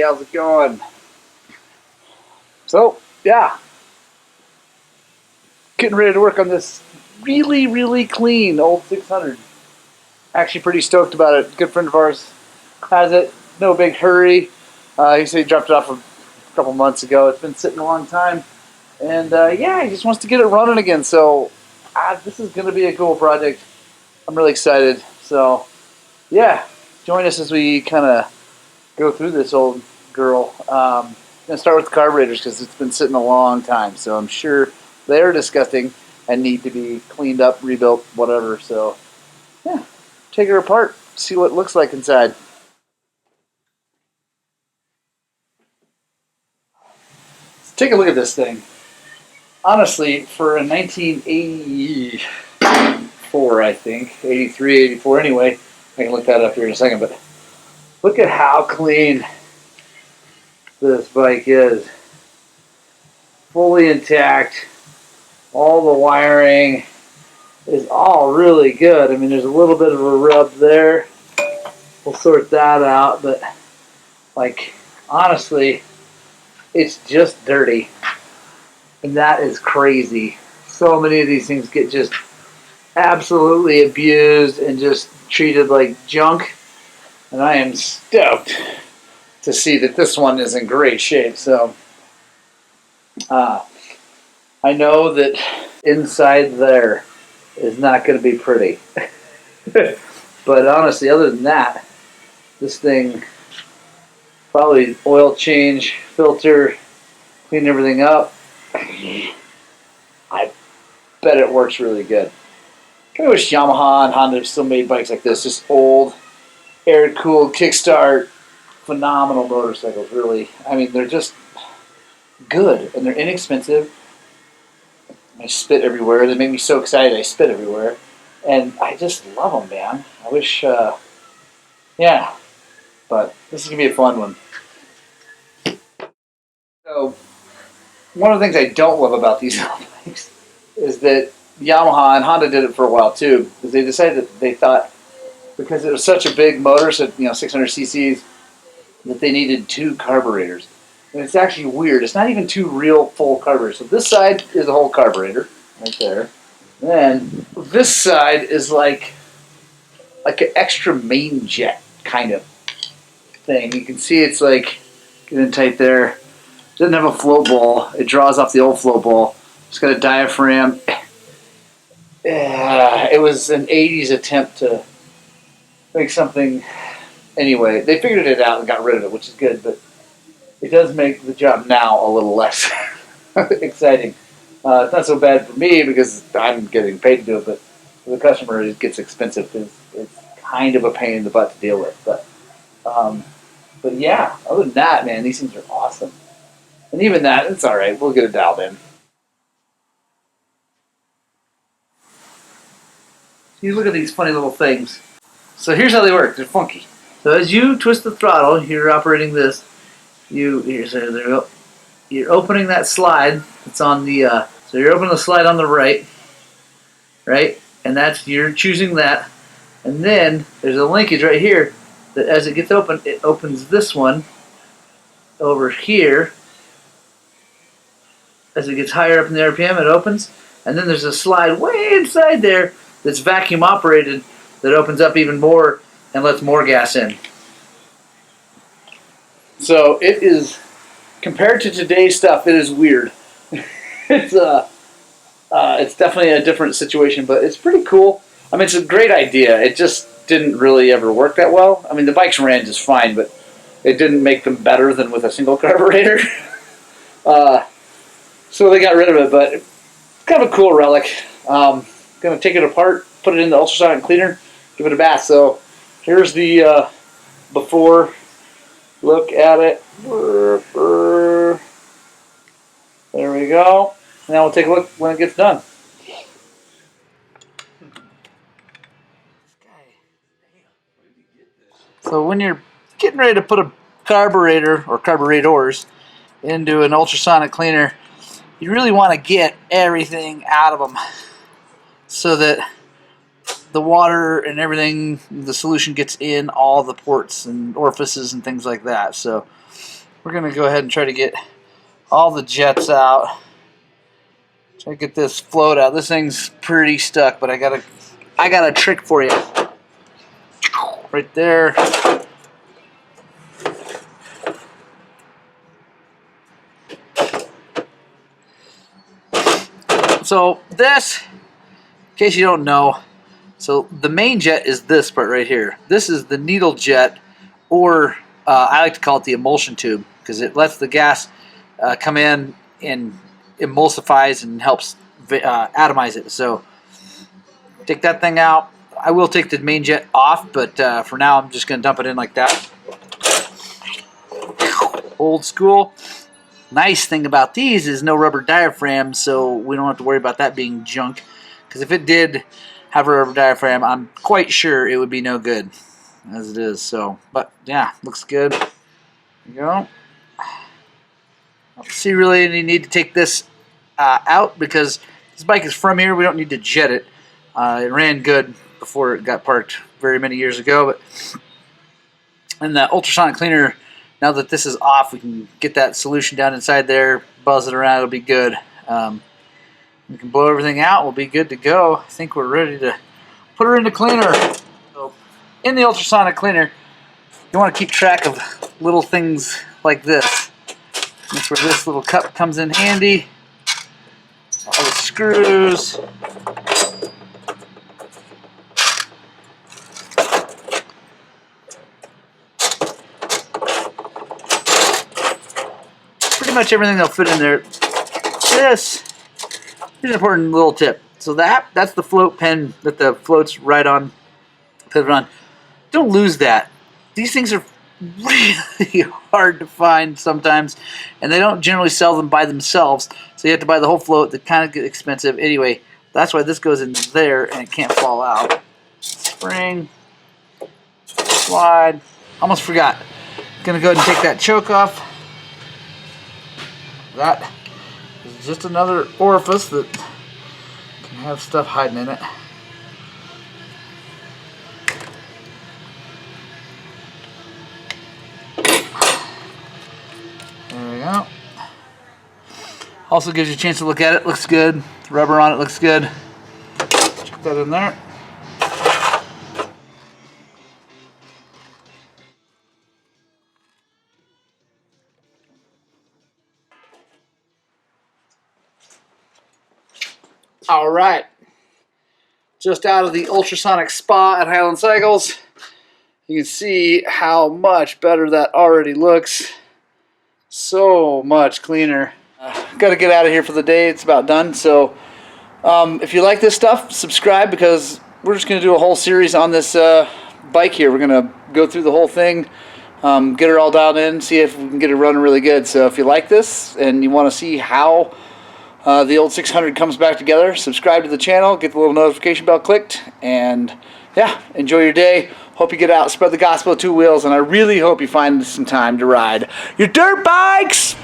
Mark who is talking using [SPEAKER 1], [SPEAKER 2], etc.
[SPEAKER 1] how's it going? So, yeah. Getting ready to work on this really clean old 600. Actually pretty stoked about it. Good friend of ours has it. No big hurry. He said he dropped it off a couple months ago. It's been sitting a long time. And yeah, he just wants to get it running again. So, this is going to be a cool project. I'm really excited. So, yeah, join us as we kind of go through this old girl. I'm going to start with the carburetors because it's been sitting a long time. So I'm sure they're disgusting and need to be cleaned up, rebuilt, whatever. So, yeah, take her apart, see what it looks like inside. Let's take a look at this thing. Honestly, for a 1984, I think, 83, 84 anyway, I can look that up here in a second, but look at how clean this bike is. Fully intact. All the wiring is all really good. I mean, there's a little bit of a rub there. We'll sort that out, but like, honestly, it's just dirty. And that is crazy. So many of these things get just absolutely abused and just treated like junk. And I am stoked to see that this one is in great shape. So I know that inside there is not going to be pretty. But honestly, other than that, this thing, probably oil change, filter, clean everything up. I bet it works really good. I wish Yamaha and Honda still made bikes like this. Just old, air-cooled, kickstart, phenomenal motorcycles, really. I mean, they're just good, and they're inexpensive. I spit everywhere. They make me so excited I spit everywhere. And I just love them, man. I wish, yeah. But this is going to be a fun one. So, one of the things I don't love about these bikes is that Yamaha and Honda did it for a while too, because they decided that they thought, because it was such a big motor, so 600 cc's, that they needed 2 carburetors. And it's actually weird. It's not even 2 real full carburetors. So this side is a whole carburetor, right there. And then this side is like an extra main jet kind of thing. You can see it's like getting tight there. It doesn't have a float ball. It draws off the old float ball. It's got a diaphragm. It was an 80s attempt to make something. Anyway, they figured it out and got rid of it, which is good, but it does make the job now a little less exciting. It's not so bad for me because I'm getting paid to do it, but for the customer it gets expensive because it's kind of a pain in the butt to deal with. But yeah, other than that, man, these things are awesome. And even that, it's all right. We'll get it dialed in. You look at these funny little things. So here's how they work. They're funky. So as you twist the throttle, you're operating this. There we go. You're opening that slide. It's on the. So you're opening the slide on the right, and you're choosing that. And then there's a linkage right here that as it gets open, it opens this one over here. As it gets higher up in the RPM, it opens. And then there's a slide way inside there that's vacuum operated that opens up even more and lets more gas in. So it is, compared to today's stuff, it is weird. It's definitely a different situation, but it's pretty cool. I mean, it's a great idea. It just didn't really ever work that well. I mean, the bikes ran just fine, but it didn't make them better than with a single carburetor. So they got rid of it, but it's kind of a cool relic. Going to take it apart, put it in the ultrasonic cleaner, give it a bath. So here's the before look at it. There we go. Now we'll take a look when it gets done. So when you're getting ready to put a carburetor or carburetors into an ultrasonic cleaner, you really want to get everything out of them so that the water and everything, the solution gets in all the ports and orifices and things like that. So we're gonna go ahead and try to get all the jets out. Try to get this float out. This thing's pretty stuck, but I got a trick for you. Right there. So this, in case you don't know, so the main jet is this part right here. This is the needle jet, or I like to call it the emulsion tube, because it lets the gas come in and emulsifies and helps atomize it. So take that thing out. I will take the main jet off, but for now I'm just going to dump it in like that. Old school. Nice thing about these is no rubber diaphragm, so we don't have to worry about that being junk. Because if it did have a rubber diaphragm, I'm quite sure it would be no good as it is. So, but yeah, looks good. There you go. I don't see really any need to take this out, because this bike is from here. We don't need to jet it. It ran good before it got parked very many years ago. But and the ultrasonic cleaner, now that this is off, we can get that solution down inside there, buzz it around, it'll be good. We can blow everything out, we'll be good to go. I think we're ready to put her in the cleaner. So, in the ultrasonic cleaner, you want to keep track of little things like this. That's where this little cup comes in handy. All the screws. Pretty much everything that'll fit in there. Here's an important little tip. So that's the float pen that the float's right on, pivot on. Don't lose that. These things are really hard to find sometimes, and they don't generally sell them by themselves. So you have to buy the whole float. They kind of get expensive. Anyway, that's why this goes in there and it can't fall out. Spring, slide. Almost forgot. Gonna go ahead and take that choke off. That is just another orifice that can have stuff hiding in it. There we go. Also gives you a chance to look at it. Looks good. Rubber on it looks good. Check that in there. All right, just out of the ultrasonic spa at Highland Cycles. You can see how much better that already looks. So much cleaner. Got to get out of here for the day. It's about done. So if you like this stuff, subscribe, because we're just going to do a whole series on this bike here. We're going to go through the whole thing, get her all dialed in, see if we can get it running really good. So if you like this and you want to see how the old 600 comes back together, subscribe to the channel, get the little notification bell clicked, and yeah, enjoy your day. Hope you get out, spread the gospel of two wheels, and I really hope you find some time to ride your dirt bikes.